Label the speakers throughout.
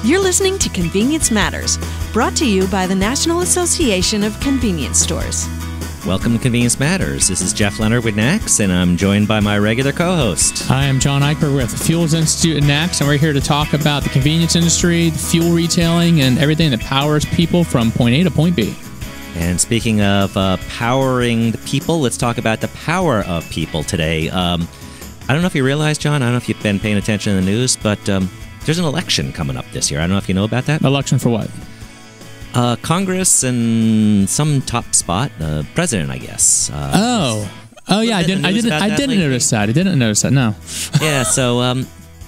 Speaker 1: You're listening to Convenience Matters, brought to you by the National Association of Convenience Stores.
Speaker 2: Welcome to Convenience Matters. This is Jeff Leonard with NACS, and I'm joined by my regular co-host.
Speaker 3: Hi, I'm John Eichberg with the Fuels Institute at NACS, and we're here to talk about the convenience industry, the fuel retailing, and everything that powers people from point A to point B.
Speaker 2: And speaking of powering the people, let's talk about the power of people today. I don't know if you realize, John, I don't know if you've been paying attention to the news, but there's an election coming up this year. I don't know if you know about that.
Speaker 3: Election for what?
Speaker 2: Congress and some top spot, president, I guess.
Speaker 3: Yeah, I didn't notice that. I didn't notice that. No.
Speaker 2: Yeah, so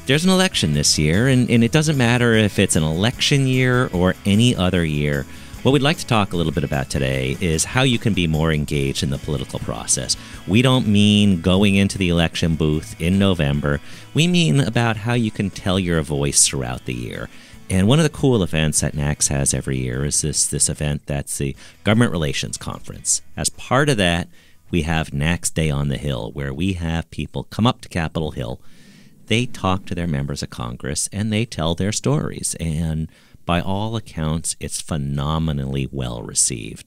Speaker 2: there's an election this year, and it doesn't matter if it's an election year or any other year. What we'd like to talk a little bit about today is how you can be more engaged in the political process. We don't mean going into the election booth in November. We mean about how you can tell your voice throughout the year. And one of the cool events that NACS has every year is this event that's the Government Relations Conference. As part of that, we have NACS Day on the Hill, where we have people come up to Capitol Hill. They talk to their members of Congress, and they tell their stories. And by all accounts, it's phenomenally well received.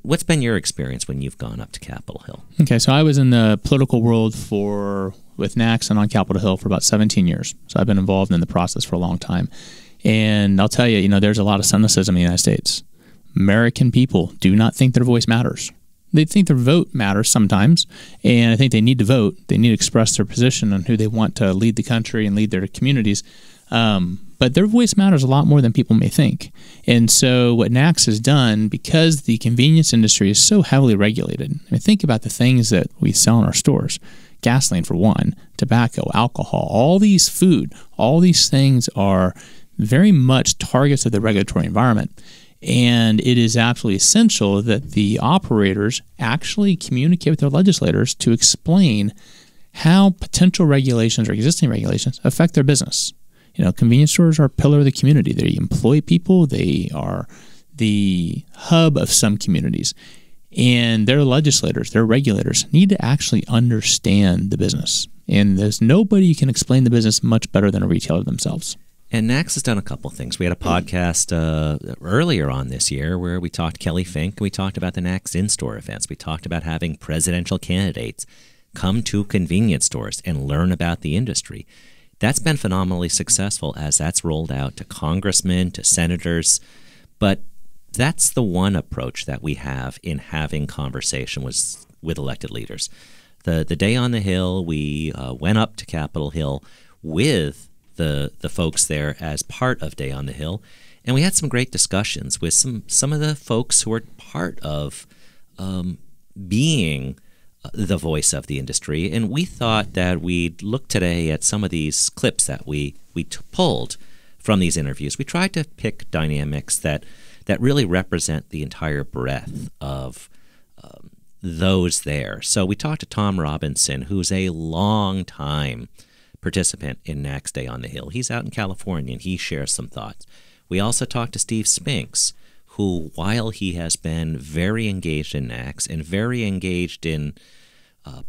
Speaker 2: What's been your experience when you've gone up to Capitol Hill?
Speaker 3: Okay, so I was in the political world with NACS and on Capitol Hill for about 17 years. So I've been involved in the process for a long time. And I'll tell you, there's a lot of cynicism in the United States. American people do not think their voice matters. They think their vote matters sometimes, and I think they need to vote. They need to express their position on who they want to lead the country and lead their communities. But their voice matters a lot more than people may think. And so what NACS has done, because the convenience industry is so heavily regulated, think about the things that we sell in our stores. Gasoline, for one, tobacco, alcohol, all these things are very much targets of the regulatory environment. And it is absolutely essential that the operators actually communicate with their legislators to explain how potential regulations or existing regulations affect their business. Convenience stores are a pillar of the community. They employ people. They are the hub of some communities. And their legislators, their regulators, need to actually understand the business. And there's nobody who can explain the business much better than a retailer themselves.
Speaker 2: And NACS has done a couple things. We had a podcast earlier on this year where we talked to Kelly Fink. We talked about the NACS in-store events. We talked about having presidential candidates come to convenience stores and learn about the industry. That's been phenomenally successful as that's rolled out to congressmen, to senators. But that's the one approach that we have in having conversation with elected leaders. The day on the Hill, we went up to Capitol Hill with the folks there as part of Day on the Hill, and we had some great discussions with some of the folks who are part of being the voice of the industry. And we thought that we'd look today at some of these clips that we pulled from these interviews. We tried to pick dynamics that really represent the entire breadth of those there. So we talked to Tom Robinson, who's a long-time participant in NACS Day on the Hill. He's out in California, and he shares some thoughts. We also talked to Steve Spinks, who, while he has been very engaged in NACS and very engaged in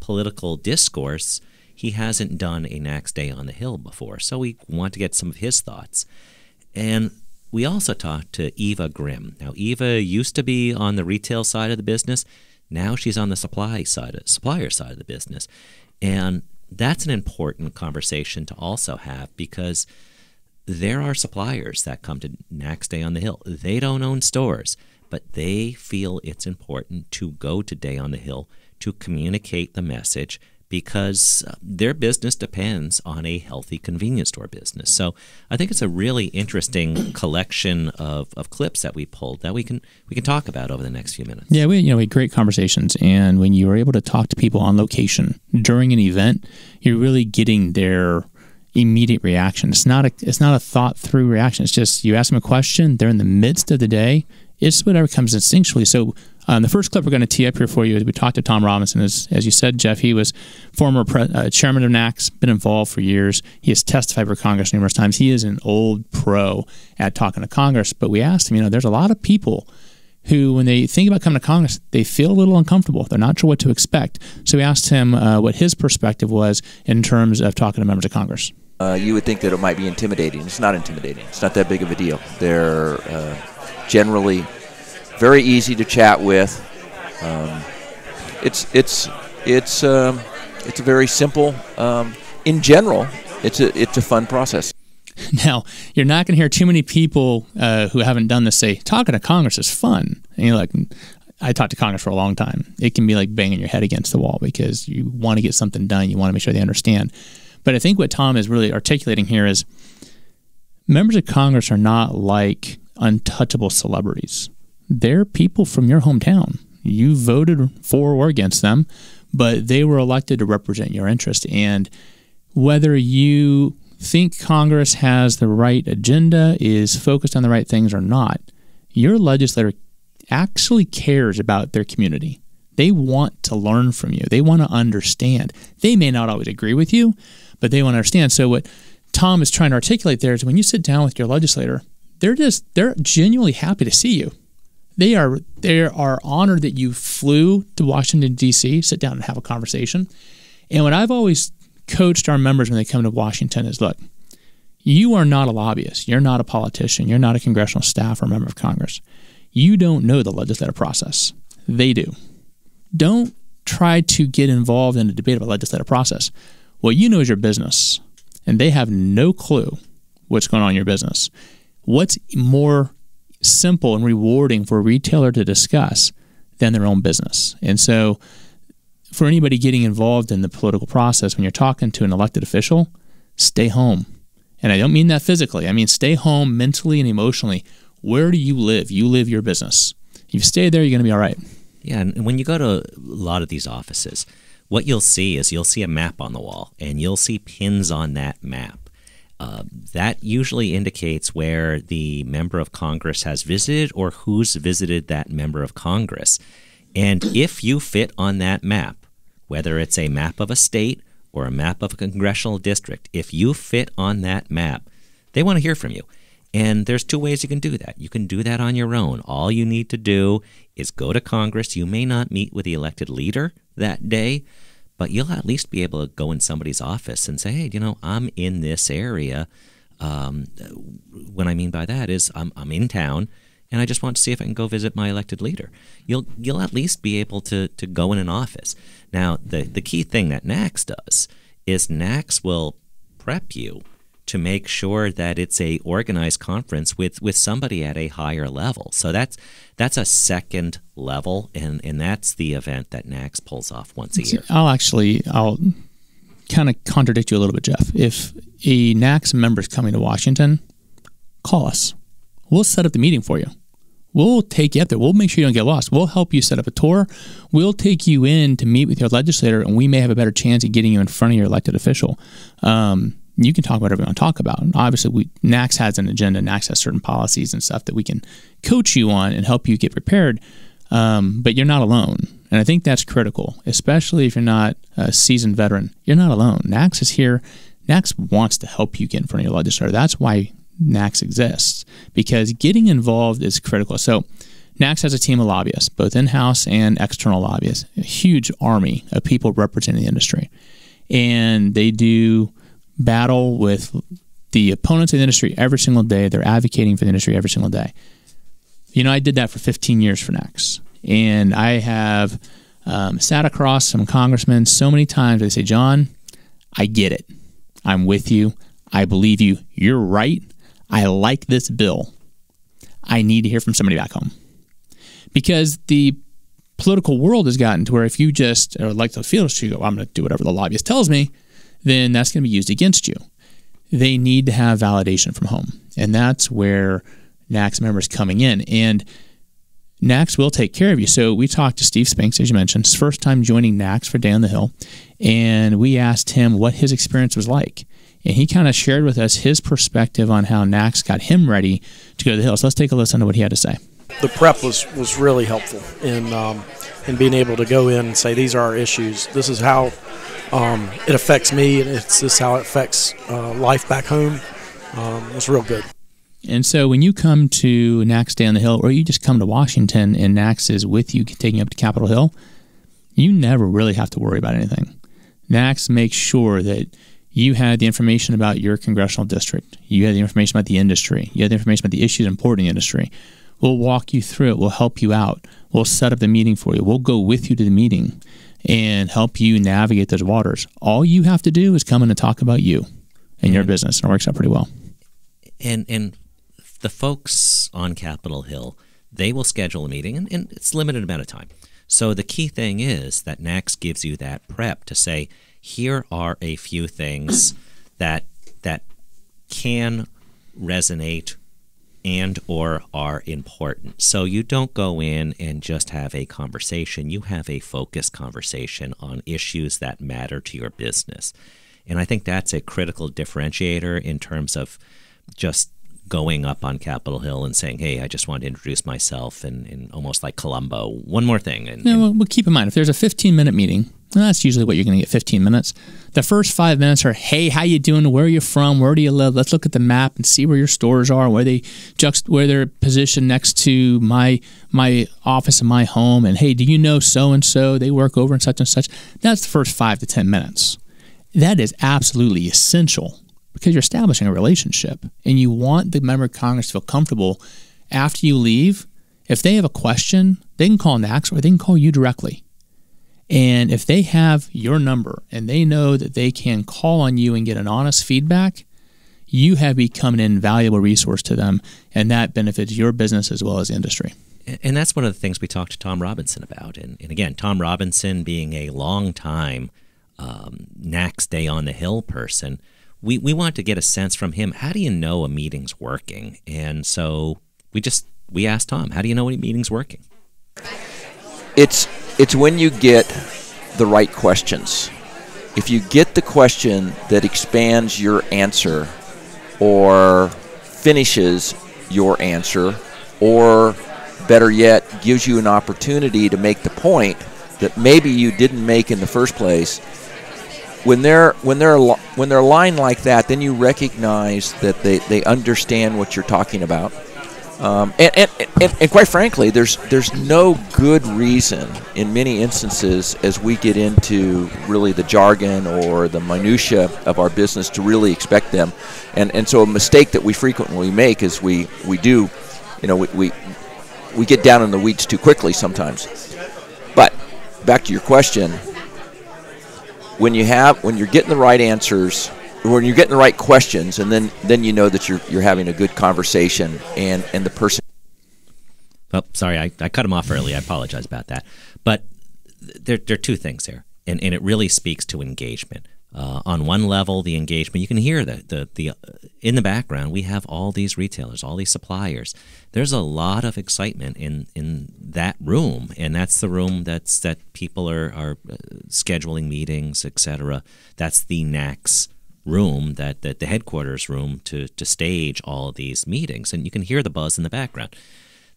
Speaker 2: political discourse, he hasn't done a NACS Day on the Hill before. So we want to get some of his thoughts. And we also talked to Eva Grimm. Now, Eva used to be on the retail side of the business. Now she's on the supplier side of the business. And that's an important conversation to also have, because there are suppliers that come to NACS Day on the Hill. They don't own stores, but they feel it's important to go to Day on the Hill to communicate the message, because their business depends on a healthy convenience store business. So I think it's a really interesting collection of clips that we pulled that we can talk about over the next few minutes.
Speaker 3: Yeah, we had great conversations, and when you were able to talk to people on location during an event, you're really getting their immediate reaction. It's not a thought through reaction. It's just you ask them a question, they're in the midst of the day. It's whatever comes instinctually. So the first clip we're going to tee up here for you is we talked to Tom Robinson. As you said, Jeff, he was former chairman of NACS, been involved for years. He has testified for Congress numerous times. He is an old pro at talking to Congress. But we asked him, there's a lot of people who, when they think about coming to Congress, they feel a little uncomfortable. They're not sure what to expect. So we asked him what his perspective was in terms of talking to members of Congress.
Speaker 4: You would think that it might be intimidating. It's not intimidating. It's not that big of a deal. They're generally very easy to chat with. It's a very simple. In general, it's a fun process.
Speaker 3: Now, you're not going to hear too many people who haven't done this say, talking to Congress is fun. And you're like, I talked to Congress for a long time. It can be like banging your head against the wall because you want to get something done. You want to make sure they understand. But I think what Tom is really articulating here is members of Congress are not like untouchable celebrities. They're people from your hometown. You voted for or against them, but they were elected to represent your interest. And whether you think Congress has the right agenda, is focused on the right things or not, your legislator actually cares about their community. They want to learn from you. They want to understand. They may not always agree with you, but they want to understand. So what Tom is trying to articulate there is when you sit down with your legislator, they're genuinely happy to see you. They are honored that you flew to Washington, D.C., sit down and have a conversation. And what I've always coached our members when they come to Washington is, look, you are not a lobbyist. You're not a politician. You're not a congressional staff or member of Congress. You don't know the legislative process. They do. Don't try to get involved in a debate about legislative process. What you know is your business, and they have no clue what's going on in your business. What's more simple and rewarding for a retailer to discuss than their own business? And so for anybody getting involved in the political process, when you're talking to an elected official, stay home. And I don't mean that physically. I mean stay home mentally and emotionally. Where do you live? You live your business. If you stay there, you're going to be all right.
Speaker 2: Yeah, and when you go to a lot of these offices, what you'll see is you'll see a map on the wall, and you'll see pins on that map. That usually indicates where the member of Congress has visited or who's visited that member of Congress. And if you fit on that map, whether it's a map of a state or a map of a congressional district, if you fit on that map, they want to hear from you. And there's two ways you can do that. You can do that on your own. All you need to do is go to Congress. You may not meet with the elected leader that day, but you'll at least be able to go in somebody's office and say, hey, I'm in this area. What I mean by that is I'm in town, and I just want to see if I can go visit my elected leader. You'll at least be able to go in an office. Now, the key thing that NACS does is NACS will prep you to make sure that it's a organized conference with somebody at a higher level. So that's a second level, and that's the event that NACS pulls off once a year.
Speaker 3: I'll kind of contradict you a little bit, Jeff. If a NACS member is coming to Washington, call us. We'll set up the meeting for you. We'll take you up there. We'll make sure you don't get lost. We'll help you set up a tour. We'll take you in to meet with your legislator, and we may have a better chance of getting you in front of your elected official. You can talk about whatever you want to talk about. Obviously, NACS has an agenda. NACS has certain policies and stuff that we can coach you on and help you get prepared, but you're not alone. And I think that's critical, especially if you're not a seasoned veteran. You're not alone. NACS is here. NACS wants to help you get in front of your legislator. That's why NACS exists, because getting involved is critical. So NACS has a team of lobbyists, both in-house and external lobbyists, a huge army of people representing the industry. And they do battle with the opponents of the industry every single day. They're advocating for the industry every single day. I did that for 15 years for NACS. And I have sat across some congressmen so many times where they say, John, I get it. I'm with you. I believe you. You're right. I like this bill. I need to hear from somebody back home. Because the political world has gotten to where if you just are like the field, you go, I'm going to do whatever the lobbyist tells me, then that's going to be used against you. They need to have validation from home. And that's where NACS members coming in. And NACS will take care of you. So we talked to Steve Spinks, as you mentioned, his first time joining NACS for Day on the Hill. And we asked him what his experience was like. And he kind of shared with us his perspective on how NACS got him ready to go to the Hill. So let's take a listen to what he had to say.
Speaker 5: The prep was really helpful in being able to go in and say, these are our issues. This is how it affects me, and this is how it affects life back home. It's real good.
Speaker 3: And so when you come to NACS Day on the Hill, or you just come to Washington and NACS is with you taking you up to Capitol Hill, you never really have to worry about anything. NACS makes sure that You had the information about your congressional district. You had the information about the industry. You had the information about the issues important in the industry. We'll walk you through it. We'll help you out. We'll set up the meeting for you. We'll go with you to the meeting and help you navigate those waters. All you have to do is come in and talk about you and your business, and it works out pretty well.
Speaker 2: And the folks on Capitol Hill, they will schedule a meeting, and it's a limited amount of time. So the key thing is that NACS gives you that prep to say, here are a few things that can resonate and or are important. So you don't go in and just have a conversation. You have a focused conversation on issues that matter to your business. And I think that's a critical differentiator in terms of just going up on Capitol Hill and saying, hey, I just want to introduce myself, and almost like Columbo, one more thing.
Speaker 3: Well, keep in mind, if there's a 15-minute meeting, that's usually what you're going to get, 15 minutes. The first 5 minutes are, hey, how you doing? Where are you from? Where do you live? Let's look at the map and see where your stores are, where they're positioned next to my office and my home. And, hey, do you know so-and-so? They work over in such and such. That's the first 5 to 10 minutes. That is absolutely essential because you're establishing a relationship, and you want the member of Congress to feel comfortable after you leave. If they have a question, they can call NACS or they can call you directly. And if they have your number and they know that they can call on you and get an honest feedback, you have become an invaluable resource to them, and that benefits your business as well as the industry.
Speaker 2: And that's one of the things we talked to Tom Robinson about. And again, Tom Robinson being a long-time NACS Day on the Hill person, we want to get a sense from him, how do you know a meeting's working? And so we asked Tom, how do you know a meeting's working?
Speaker 4: It's when you get the right questions. If you get the question that expands your answer or finishes your answer, or better yet, gives you an opportunity to make the point that maybe you didn't make in the first place, when they're aligned like that, then you recognize that they understand what you're talking about. And quite frankly, there's no good reason in many instances as we get into really the jargon or the minutia of our business to really expect them. And so a mistake that we frequently make is we get down in the weeds too quickly sometimes. But back to your question, when you're getting the right answers, when you're getting the right questions, and then you know that you're having a good conversation, and the person.
Speaker 2: Oh, sorry, I cut him off early. I apologize about that. But there are two things there, and it really speaks to engagement. On one level, the engagement, you can hear the in the background, we have all these retailers, all these suppliers. There's a lot of excitement in that room, and that's the room that people are scheduling meetings, etc. That's the NACS room, that the headquarters room to stage all of these meetings, and you can hear the buzz in the background.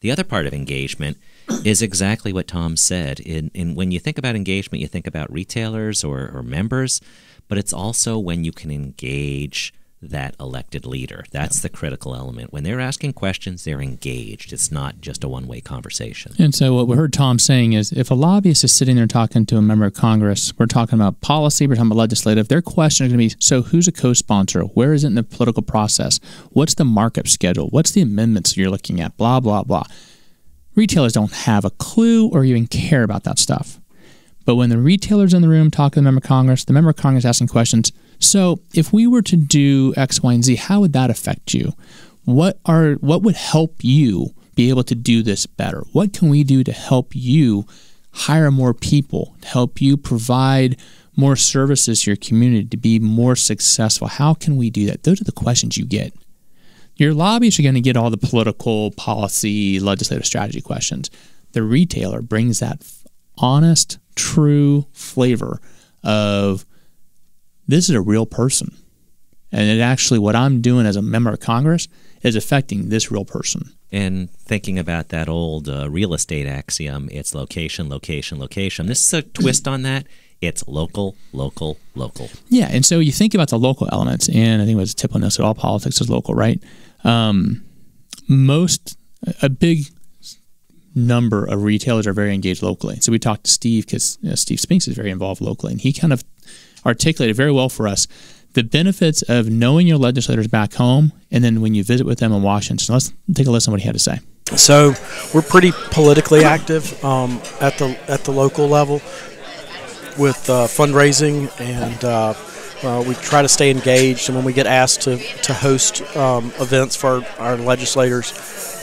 Speaker 2: The other part of engagement is exactly what Tom said. In when you think about engagement, you think about retailers or members, but it's also when you can engage that elected leader. That's the critical element. When they're asking questions, they're engaged. It's not just a one-way conversation.
Speaker 3: And so what we heard Tom saying is, if a lobbyist is sitting there talking to a member of Congress, we're talking about policy, we're talking about legislative, their question is going to be, so who's a co-sponsor? Where is it in the political process? What's the markup schedule? What's the amendments you're looking at? Blah, blah, blah. Retailers don't have a clue or even care about that stuff. But when the retailer's in the room talking to the member of Congress asking questions, so if we were to do X, Y, and Z, how would that affect you? What would help you be able to do this better? What can we do to help you hire more people, to help you provide more services to your community, to be more successful? How can we do that? Those are the questions you get. Your lobbyists are going to get all the political, policy, legislative strategy questions. The retailer brings that honest, true flavor of, this is a real person. And it actually, what I'm doing as a member of Congress is affecting this real person.
Speaker 2: And thinking about that old real estate axiom, it's location, location, location. This is a twist on that. It's local, local, local.
Speaker 3: Yeah, and so you think about the local elements, and I think it was a tip on this, that all politics is local, right? A big number of retailers are very engaged locally. So we talked to Steve, because Steve Spinks is very involved locally, and he kind of articulated very well for us the benefits of knowing your legislators back home, and then when you visit with them in Washington. So let's take a listen to what he had to say.
Speaker 5: So we're pretty politically active at the local level with fundraising, and we try to stay engaged. And when we get asked to host events for our legislators,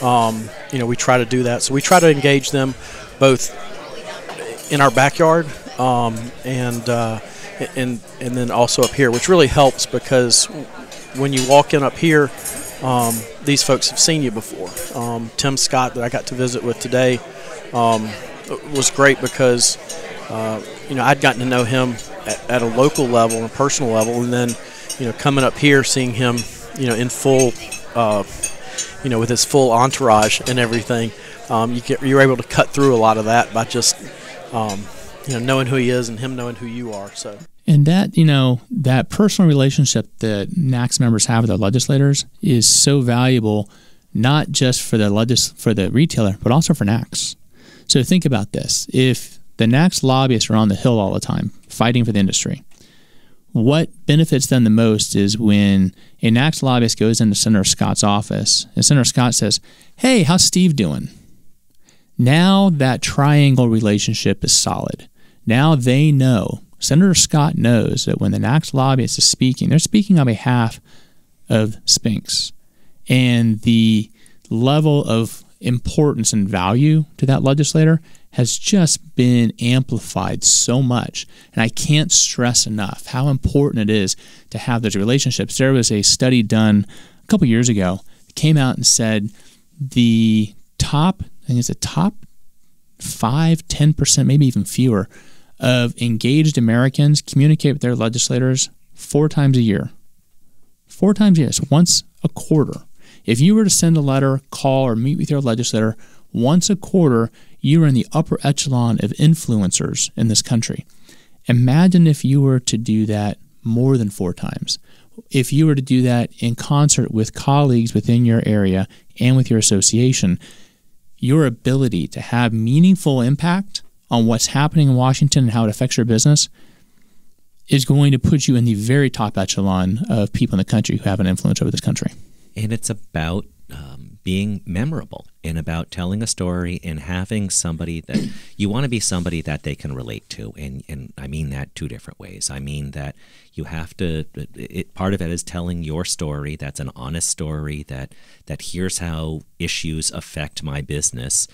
Speaker 5: we try to do that. So we try to engage them both in our backyard and then also up here, which really helps because when you walk in up here, these folks have seen you before. Tim Scott that I got to visit with today was great because I'd gotten to know him at a local level and a personal level, and then coming up here, seeing him in full, with his full entourage and everything, you're able to cut through a lot of that by just knowing who he is and him knowing who you are. So.
Speaker 3: And that, that personal relationship that NACS members have with their legislators is so valuable, not just for the retailer, but also for NACS. So think about this. If the NACS lobbyists are on the Hill all the time, fighting for the industry, what benefits them the most is when a NACS lobbyist goes into Senator Scott's office, and Senator Scott says, "Hey, how's Steve doing?" Now that triangle relationship is solid. Now they know. Senator Scott knows that when the NACS lobbyist is speaking, they're speaking on behalf of Spinks. And the level of importance and value to that legislator has just been amplified so much. And I can't stress enough how important it is to have those relationships. There was a study done a couple years ago that came out and said the top 5, 10%, maybe even fewer, of engaged Americans communicate with their legislators 4 times a year. 4 times a year, so once a quarter. If you were to send a letter, call, or meet with your legislator once a quarter, you are in the upper echelon of influencers in this country. Imagine if you were to do that more than 4 times. If you were to do that in concert with colleagues within your area and with your association, your ability to have meaningful impact on what's happening in Washington and how it affects your business is going to put you in the very top echelon of people in the country who have an influence over this country.
Speaker 2: And it's about being memorable and about telling a story and having somebody that you want to be somebody that they can relate to. And I mean that 2 different ways. I mean that you have to, part of it is telling your story. That's an honest story that here's how issues affect my business.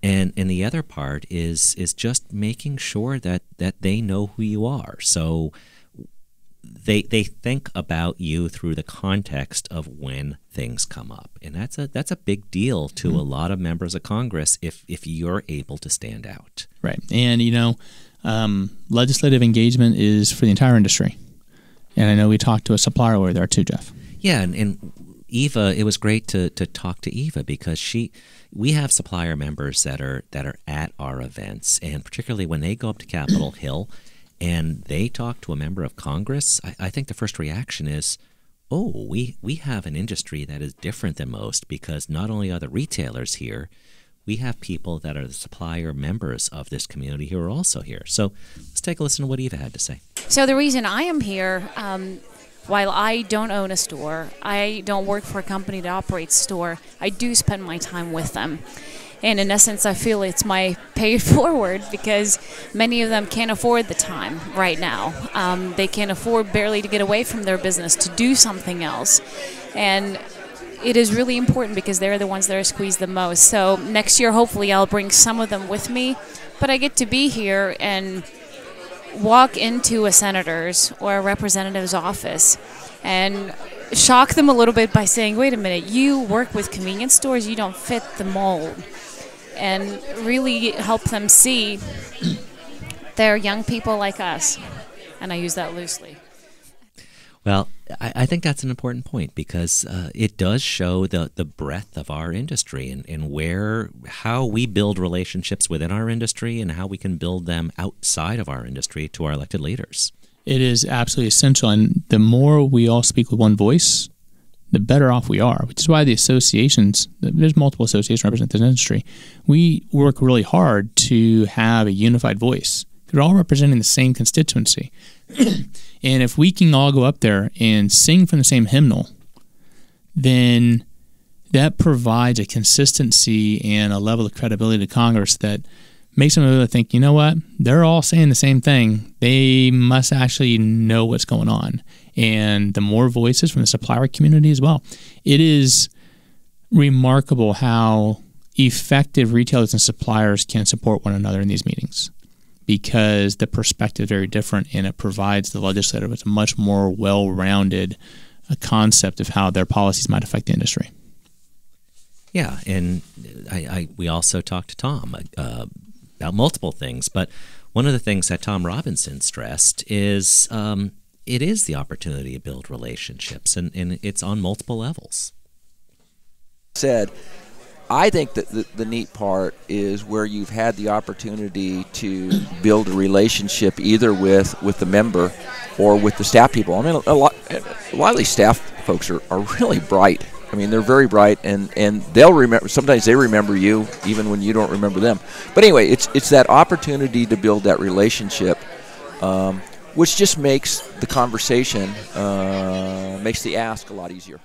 Speaker 2: And the other part is just making sure that they know who you are. So they think about you through the context of when things come up. And that's a big deal to a lot of members of Congress if you're able to stand out.
Speaker 3: Right. And, legislative engagement is for the entire industry. And I know we talked to a supplier over there too, Jeff.
Speaker 2: Yeah, and Eva, it was great to talk to Eva because we have supplier members that are at our events, and particularly when they go up to Capitol Hill and they talk to a member of Congress, I think the first reaction is, oh, we have an industry that is different than most because not only are the retailers here, we have people that are the supplier members of this community who are also here. So let's take a listen to what Eva had to say.
Speaker 6: So the reason I am here, while I don't own a store, I don't work for a company that operates a store, I do spend my time with them. And in essence, I feel it's my pay it forward because many of them can't afford the time right now. They can't afford barely to get away from their business to do something else. And it is really important because they're the ones that are squeezed the most. So next year, hopefully, I'll bring some of them with me. But I get to be here and walk into a senator's or a representative's office and shock them a little bit by saying, wait a minute, you work with convenience stores, you don't fit the mold. And really help them see they're young people like us. And I use that loosely.
Speaker 2: Well, I think that's an important point because it does show the breadth of our industry and how we build relationships within our industry and how we can build them outside of our industry to our elected leaders.
Speaker 3: It is absolutely essential, and the more we all speak with one voice, the better off we are, which is why the associations, there's multiple associations represent this industry, we work really hard to have a unified voice They're all representing the same constituency. And if we can all go up there and sing from the same hymnal, then that provides a consistency and a level of credibility to Congress that makes them able to think, you know what, they're all saying the same thing. They must actually know what's going on. And the more voices from the supplier community as well. It is remarkable how effective retailers and suppliers can support one another in these meetings, because the perspective is very different, and it provides the legislator with a much more well-rounded concept of how their policies might affect the industry.
Speaker 2: Yeah, and we also talked to Tom about multiple things, but one of the things that Tom Robinson stressed is it is the opportunity to build relationships, and it's on multiple levels.
Speaker 4: I think that the neat part is where you've had the opportunity to build a relationship either with the member or with the staff people. I mean, a lot of these staff folks are really bright. I mean, they're very bright, and they'll remember. Sometimes they remember you even when you don't remember them. But anyway, it's that opportunity to build that relationship, which just makes the conversation, makes the ask a lot easier.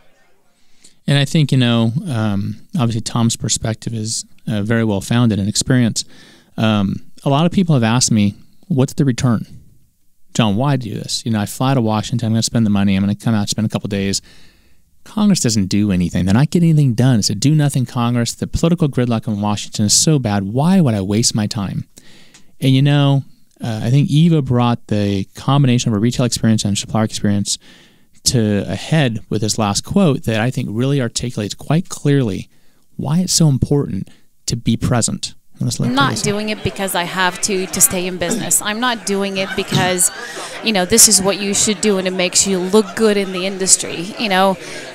Speaker 3: And I think, obviously Tom's perspective is very well founded in experience. A lot of people have asked me, what's the return? John, why do this? I fly to Washington, I'm going to spend the money, I'm going to come out, spend a couple days. Congress doesn't do anything. They're not getting anything done. It's a do-nothing Congress. The political gridlock in Washington is so bad. Why would I waste my time? And, I think Eva brought the combination of a retail experience and supplier experience to a head with this last quote that I think really articulates quite clearly why it's so important to be present.
Speaker 6: I'm not doing it because I have to stay in business. I'm not doing it because, this is what you should do and it makes you look good in the industry.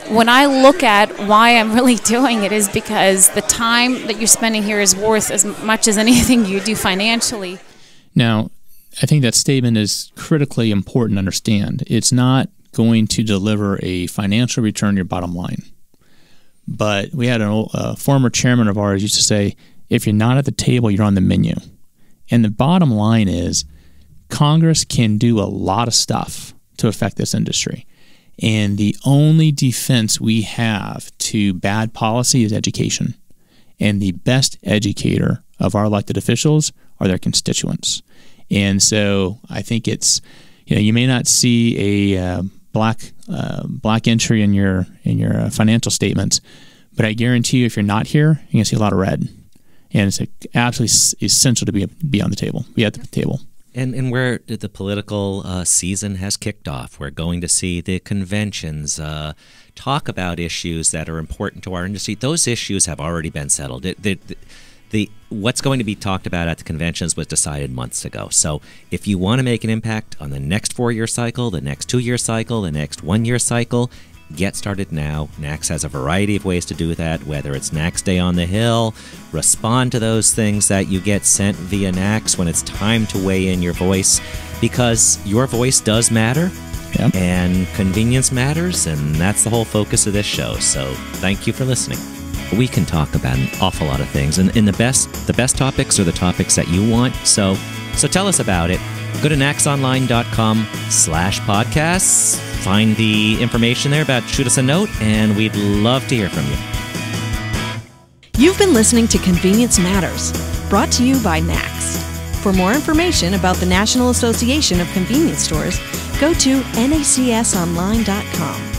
Speaker 6: When I look at why I'm really doing it is because the time that you're spending here is worth as much as anything you do financially.
Speaker 3: Now, I think that statement is critically important to understand. It's not going to deliver a financial return to your bottom line. But we had a former chairman of ours used to say, if you're not at the table, you're on the menu. And the bottom line is Congress can do a lot of stuff to affect this industry. And the only defense we have to bad policy is education. And the best educator of our elected officials are their constituents. And so I think it's, you may not see a black entry in your financial statements, but I guarantee you, if you're not here, you're going to see a lot of red. And it's absolutely essential to be on the table, be at the table.
Speaker 2: And where the political season has kicked off, we're going to see the conventions talk about issues that are important to our industry. Those issues have already been settled. What's going to be talked about at the conventions was decided months ago. So if you want to make an impact on the next 4-year cycle, the next 2-year cycle, the next 1-year cycle, get started now. NACS has a variety of ways to do that, whether it's NACS Day on the Hill, respond to those things that you get sent via NACS when it's time to weigh in your voice, because your voice does matter.
Speaker 3: Yep.
Speaker 2: And convenience matters, and that's the whole focus of this show. So thank you for listening. We can talk about an awful lot of things, and the best topics are the topics that you want. So tell us about it. Go to nacsonline.com/podcasts. Find the information there shoot us a note, and we'd love to hear from you.
Speaker 1: You've been listening to Convenience Matters, brought to you by NACS. For more information about the National Association of Convenience Stores, go to nacsonline.com.